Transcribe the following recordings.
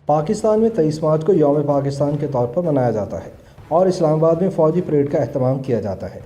پاکستان میں 23 مارچ کو یوم پاکستان کے طور پر منایا جاتا ہے اور اسلام آباد میں فوجی پریڈ کا اہتمام کیا جاتا ہے۔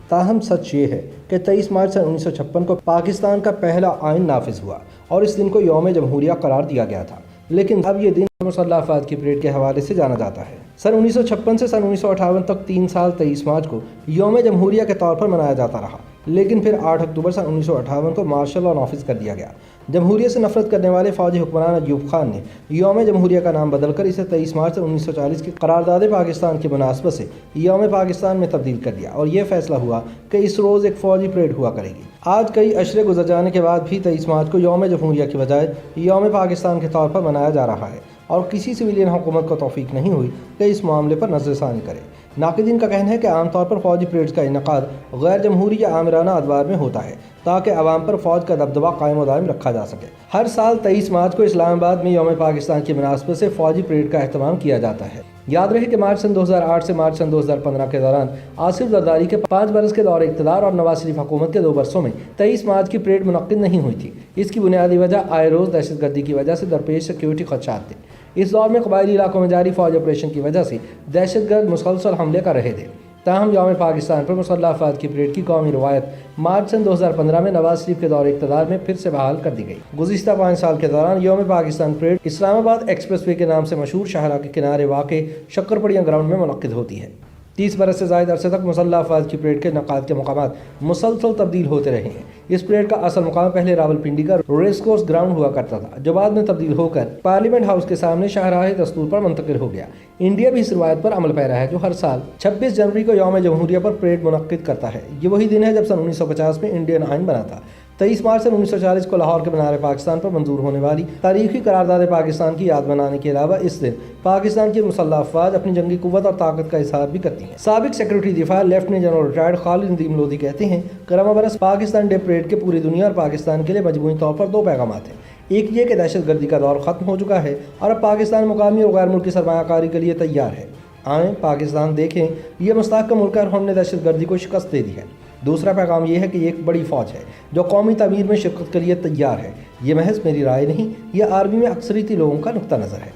تاہم سچ یہ ہے کہ 23 مارچ سن 1956 کو پاکستان کا پہلا آئین نافذ ہوا اور اس دن کو یوم جمہوریہ قرار دیا گیا تھا، لیکن اب یہ دن مسلح افراد کی پریڈ کے حوالے سے جانا جاتا ہے۔ سن 1956 سے سن 1958 تک 3 سال 23 مارچ کو یوم جمہوریہ کے طور پر منایا جاتا رہا، لیکن پھر 8 اکتوبر سن 1958 کو مارشل لاء نافذ کر دیا گیا۔ جمہوریت سے نفرت کرنے والے فوجی حکمران ایوب خان نے یوم جمہوریہ کا نام بدل کر اسے 23 مارچ 1940 کی قرارداد پاکستان کی مناسبت سے یوم پاکستان میں تبدیل کر دیا اور یہ فیصلہ ہوا کہ اس روز ایک فوجی پریڈ ہوا کرے گی۔ آج کئی عشرے گزر جانے کے بعد بھی 23 مارچ کو یوم جمہوریہ کی بجائے یوم پاکستان کے طور پر منایا جا رہا ہے اور کسی سویلین حکومت کو توفیق نہیں ہوئی کہ اس معاملے پر نظر ثانی کرے۔ ناقدین کا کہنا ہے کہ عام طور پر فوجی پریڈز کا انعقاد غیر جمہوری یا آمرانہ ادوار میں ہوتا ہے تاکہ عوام پر فوج کا دبدبہ قائم و دائم رکھا جا سکے۔ ہر سال 23 مارچ کو اسلام آباد میں یوم پاکستان کی مناسبت سے فوجی پریڈ کا اہتمام کیا جاتا ہے۔ یاد رہے کہ مارچ سن 2008 سے مارچ سن 2015 کے دوران آصف زرداری کے 5 برس کے دور اقتدار اور نواز شریف حکومت کے 2 برسوں میں 23 مارچ کی پریڈ منعقد نہیں ہوئی تھی۔ اس کی بنیادی وجہ آئے روز دہشت گردی کی وجہ سے درپیش سیکیورٹی خدشات تھے۔ اس دور میں قبائلی علاقوں میں جاری فوجی آپریشن کی وجہ سے دہشت گرد مسلسل حملے کر رہے تھے۔ تاہم یوم پاکستان پر مسلح افراد کی پریڈ کی قومی روایت مارچ سن 2015 میں نواز شریف کے دور اقتدار میں پھر سے بحال کر دی گئی۔ گزشتہ 5 سال کے دوران یوم پاکستان پریڈ اسلام آباد ایکسپریس وے کے نام سے مشہور شاہراہ کے کنارے واقع شکرپڑیاں گراؤنڈ میں منعقد ہوتی ہے۔ 30 برس سے زائد عرصے تک مسلح افراد کی پریڈ کے انعقاد کے مقامات مسلسل تبدیل ہوتے رہے ہیں۔ اس پریڈ کا اصل مقام پہلے راولپنڈی کا ریس کورس گراؤنڈ ہوا کرتا تھا، جو بعد میں تبدیل ہو کر پارلیمنٹ ہاؤس کے سامنے شاہراہ دستور پر منتقل ہو گیا۔ انڈیا بھی اس روایت پر عمل پیرا ہے، جو ہر سال 26 جنوری کو یوم جمہوریہ پر پریڈ منعقد کرتا ہے۔ یہ وہی دن ہے جب سن 1950 میں انڈین آئین بنا تھا۔ 23 مارچ سن 1940 کو لاہور کے مینار پاکستان پر منظور ہونے والی تاریخی قرارداد پاکستان کی یاد منانے کے علاوہ اس دن پاکستان کی مسلح افواج اپنی جنگی قوت اور طاقت کا اظہار بھی کرتی ہیں۔ سابق سیکرٹری دفاع لیفٹیننٹ جنرل ریٹائرڈ خالد ندیم لودھی کہتے ہیں کہ رواں برس پاکستان ڈے پریڈ کے پوری دنیا اور پاکستان کے لیے مجموعی طور پر 2 پیغامات ہیں۔ ایک یہ کہ دہشت گردی کا دور ختم ہو چکا ہے اور اب پاکستان مقامی اور غیر ملکی سرمایہ کاری کے لیے تیار ہے۔ آئیں پاکستان دیکھیں، یہ مستحکم ملک ہے اور ہم نے دہشت گردی کو شکست دے دی ہے۔ دوسرا پیغام یہ ہے کہ یہ ایک بڑی فوج ہے جو قومی تعمیر میں شرکت کے لیے تیار ہے۔ یہ محض میری رائے نہیں، یہ آرمی میں اکثریتی لوگوں کا نقطہ نظر ہے۔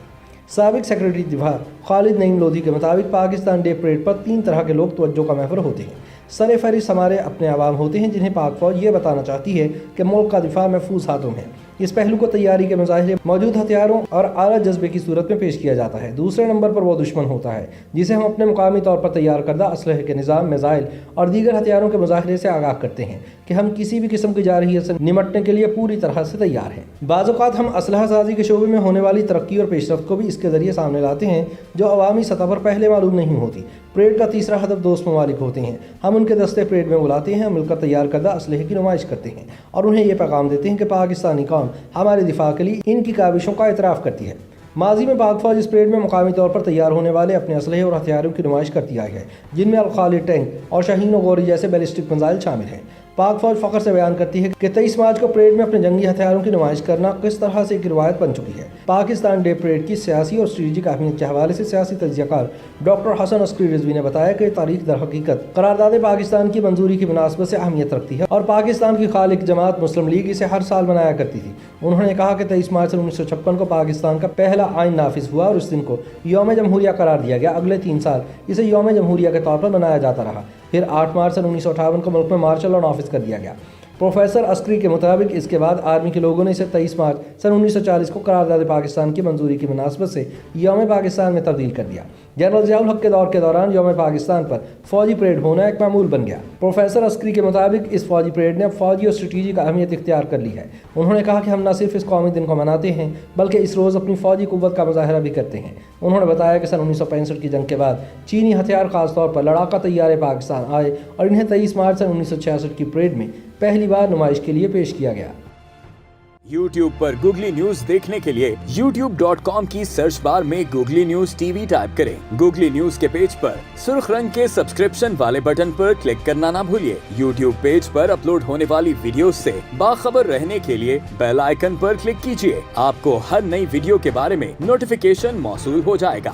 سابق سیکرٹری دفاع خالد نعیم لودھی کے مطابق پاکستان ڈے پریڈ پر 3 طرح کے لوگ توجہ کا محور ہوتے ہیں۔ سر فہرست ہمارے اپنے عوام ہوتے ہیں جنہیں پاک فوج یہ بتانا چاہتی ہے کہ ملک کا دفاع محفوظ ہاتھوں میں ہے۔ اس پہلو کو تیاری کے مظاہرے موجود ہتھیاروں اور اعلیٰ جذبے کی صورت میں پیش کیا جاتا ہے۔ دوسرے نمبر پر وہ دشمن ہوتا ہے جسے ہم اپنے مقامی طور پر تیار کردہ اسلحے کے نظام، میزائل اور دیگر ہتھیاروں کے مظاہرے سے آگاہ کرتے ہیں کہ ہم کسی بھی قسم کی جارحیت سے نمٹنے کے لیے پوری طرح سے تیار ہیں۔ بعض اوقات ہم اسلحہ سازی کے شعبے میں ہونے والی ترقی اور پیش رفت کو بھی اس کے ذریعے سامنے لاتے ہیں جو عوامی سطح پر پہلے معلوم نہیں ہوتی۔ پریڈ کا تیسرا ہدف دوست ممالک ہوتے ہیں۔ ہم ان کے دستے پریڈ میں بلاتے ہیں، مل کر تیار کردہ اسلحے کی نمائش کرتے ہیں اور انہیں یہ پیغام دیتے ہیں کہ پاکستانی قوم ہمارے دفاع کے لیے ان کی کاوشوں کا اعتراف کرتی ہے۔ ماضی میں پاک فوج اس پریڈ میں مقامی طور پر تیار ہونے والے اپنے اسلحے اور ہتھیاروں کی نمائش کرتی آئی ہے، جن میں الخالد ٹینک اور شاہین و غوری جیسے بیلسٹک میزائل شامل ہیں۔ پاک فوج فخر سے بیان کرتی ہے کہ 23 مارچ کو پریڈ میں اپنے جنگی ہتھیاروں کی نمائش کرنا کس طرح سے ایک روایت بن چکی ہے۔ پاکستان ڈے پریڈ کی سیاسی اور اسٹریٹجک اہمیت کے حوالے سے سیاسی تجزیہ کار ڈاکٹر حسن عسکری رضوی نے بتایا کہ تاریخ در حقیقت قرارداد پاکستان کی منظوری کی مناسبت سے اہمیت رکھتی ہے اور پاکستان کی خالق جماعت مسلم لیگ اسے ہر سال منایا کرتی تھی۔ انہوں نے کہا کہ 23 مارچ 1956 کو پاکستان کا پہلا آئین نافذ ہوا اور اس دن کو یوم جمہوریہ قرار دیا گیا۔ اگلے 3 سال اسے یوم جمہوریہ کے طور پر منایا جاتا رہا۔ پھر 8 مارچ سن 1958 کو ملک میں مارشل لاء نافذ کر دیا گیا۔ پروفیسر عسکری کے مطابق اس کے بعد آرمی کے لوگوں نے اسے 23 مارچ سن 1940 کو قرارداد پاکستان کی منظوری کی مناسبت سے یوم پاکستان میں تبدیل کر دیا۔ جنرل ضیاء الحق کے دور کے دوران یوم پاکستان پر فوجی پریڈ ہونا ایک معمول بن گیا۔ پروفیسر عسکری کے مطابق اس فوجی پریڈ نے اب فوجی اور اسٹریٹجک اہمیت اختیار کر لی ہے۔ انہوں نے کہا کہ ہم نہ صرف اس قومی دن کو مناتے ہیں بلکہ اس روز اپنی فوجی قوت کا مظاہرہ بھی کرتے ہیں۔ انہوں نے بتایا کہ سن 1965 کی جنگ کے بعد چینی ہتھیار خاص طور پر لڑاکا طیارے پاکستان آئے اور انہیں 23 مارچ سن 1966 کی پریڈ میں پہلی بار نمائش کے لیے پیش کیا گیا۔ YouTube پر گوگلی نیوز دیکھنے کے لیے youtube.com کی سرچ بار میں googly news T V type کریں۔ گوگلی نیوز کے پیج پر سرخ رنگ کے سبسکرپشن والے بٹن پر کلک کرنا نہ بھولیے۔ YouTube پیج پر اپلوڈ ہونے والی ویڈیوز سے باخبر رہنے کے لیے بیل آئیکن پر کلک کیجیے۔ آپ کو ہر نئی ویڈیو کے بارے میں نوٹیفیکیشن موصول ہو جائے گا۔